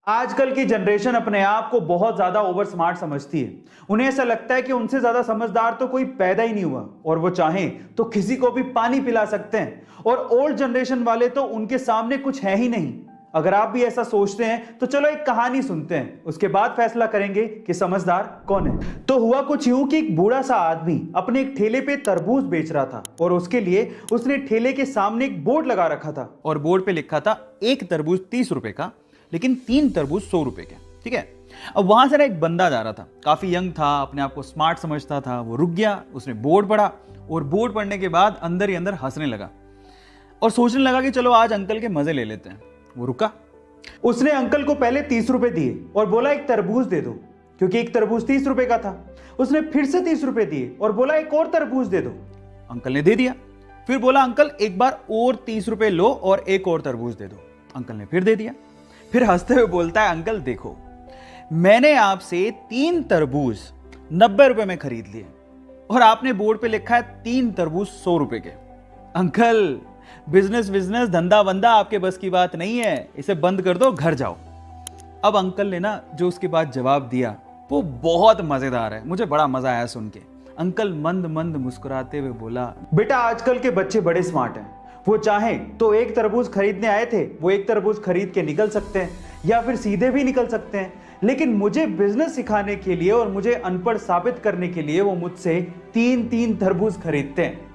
आजकल की जनरेशन अपने आप को बहुत ज्यादा ओवर स्मार्ट समझती है। उन्हें ऐसा लगता है कि उनसे ज्यादा समझदार तो कोई पैदा ही नहीं हुआ और वो चाहें तो किसी को भी पानी पिला सकते हैं। और ओल्ड जनरेशन वाले तो उनके सामने कुछ है ही नहीं। अगर आप भी ऐसा सोचते हैं तो चलो एक कहानी सुनते हैं, उसके बाद फैसला करेंगे कि समझदार कौन है। तो हुआ कुछ यूं कि एक बूढ़ा सा आदमी अपने एक ठेले पे तरबूज बेच रहा था और उसके लिए उसने ठेले के सामने एक बोर्ड लगा रखा था और बोर्ड पे लिखा था एक तरबूज 30 रुपए का, लेकिन 3 तरबूज 100 रुपए के। ठीक है। अब वहां से ना एक बंदा जा रहा था, काफी यंग था, अपने आप को स्मार्ट समझता था। वो रुक गया, उसने बोर्ड पढ़ा और बोर्ड पढ़ने के बाद अंदर ही अंदर हंसने लगा और सोचने लगा कि चलो आज अंकल के मजे ले लेते हैं। वो रुका, उसने अंकल को पहले 30 रुपए दिए और बोला एक तरबूज दे दो, क्योंकि एक तरबूज 30 रुपए का था। उसने फिर से 30 रुपए दिए और बोला एक और तरबूज दे दो। अंकल ने दे दिया। फिर बोला अंकल एक बार और 30 रुपए लो और एक और तरबूज दे दो। अंकल ने फिर दे दिया। फिर हंसते हुए बोलता है अंकल देखो, मैंने आपसे 3 तरबूज 90 रुपए में खरीद लिए और आपने बोर्ड पे लिखा है 3 तरबूज 100 रुपए के। अंकल बिजनेस बिजनेस धंधा वंदा आपके बस की बात नहीं है, इसे बंद कर दो, घर जाओ। अब अंकल ने ना जो उसके बाद जवाब दिया वो बहुत मजेदार है, मुझे बड़ा मजा आया सुन के। अंकल मंद मंद मुस्कुराते हुए बोला, बेटा आजकल के बच्चे बड़े स्मार्ट हैं। वो चाहें तो एक तरबूज खरीदने आए थे, वो एक तरबूज खरीद के निकल सकते हैं या फिर सीधे भी निकल सकते हैं, लेकिन मुझे बिजनेस सिखाने के लिए और मुझे अनपढ़ साबित करने के लिए वो मुझसे 3-3 तरबूज खरीदते हैं।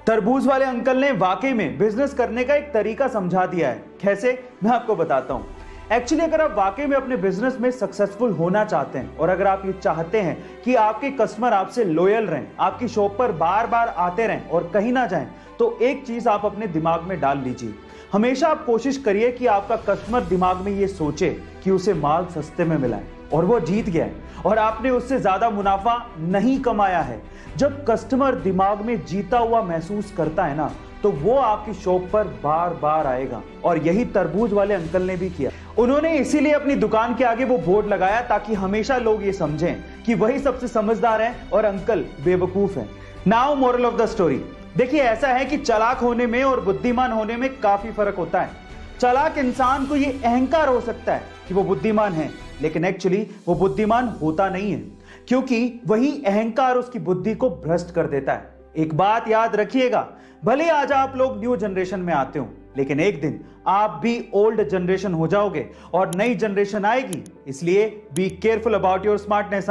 तरबूज वाले अंकल ने वाकई में बिजनेस करने का एक तरीका समझा दिया है। कैसे, मैं आपको बताता हूं। एक्चुअली अगर आप वाकई में अपने बिजनेस में सक्सेसफुल होना चाहते हैं और अगर आप ये चाहते हैं कि आपके कस्टमर आपसे लॉयल रहें, आपकी शॉप पर बार बार आते रहें और कहीं ना जाएं, तो एक चीज आप अपने दिमाग में डाल लीजिए। हमेशा आप कोशिश करिए कि आपका कस्टमर दिमाग में ये सोचे कि उसे माल सस्ते में मिला है और वो जीत गया है और आपने उससे ज्यादा मुनाफा नहीं कमाया है। जब कस्टमर दिमाग में जीता हुआ महसूस करता है ना, तो वो आपकी शॉप पर बार बार आएगा। और यही तरबूज वाले अंकल ने भी किया। उन्होंने इसीलिए अपनी दुकान के आगे वो बोर्ड लगाया ताकि हमेशा लोग ये समझें कि वही सबसे समझदार हैं और अंकल बेवकूफ हैं। Now moral of the story, देखिए ऐसा है कि चालाक होने में और बुद्धिमान होने में काफी फर्क होता है। चालाक इंसान को ये अहंकार हो सकता है कि वो बुद्धिमान है, लेकिन एक्चुअली वो बुद्धिमान होता नहीं है, क्योंकि वही अहंकार उसकी बुद्धि को भ्रष्ट कर देता है। एक बात याद रखिएगा, भले आज आप लोग न्यू जनरेशन में आते हो, लेकिन एक दिन आप भी ओल्ड जनरेशन हो जाओगे और नई जनरेशन आएगी। इसलिए be careful about your smartness.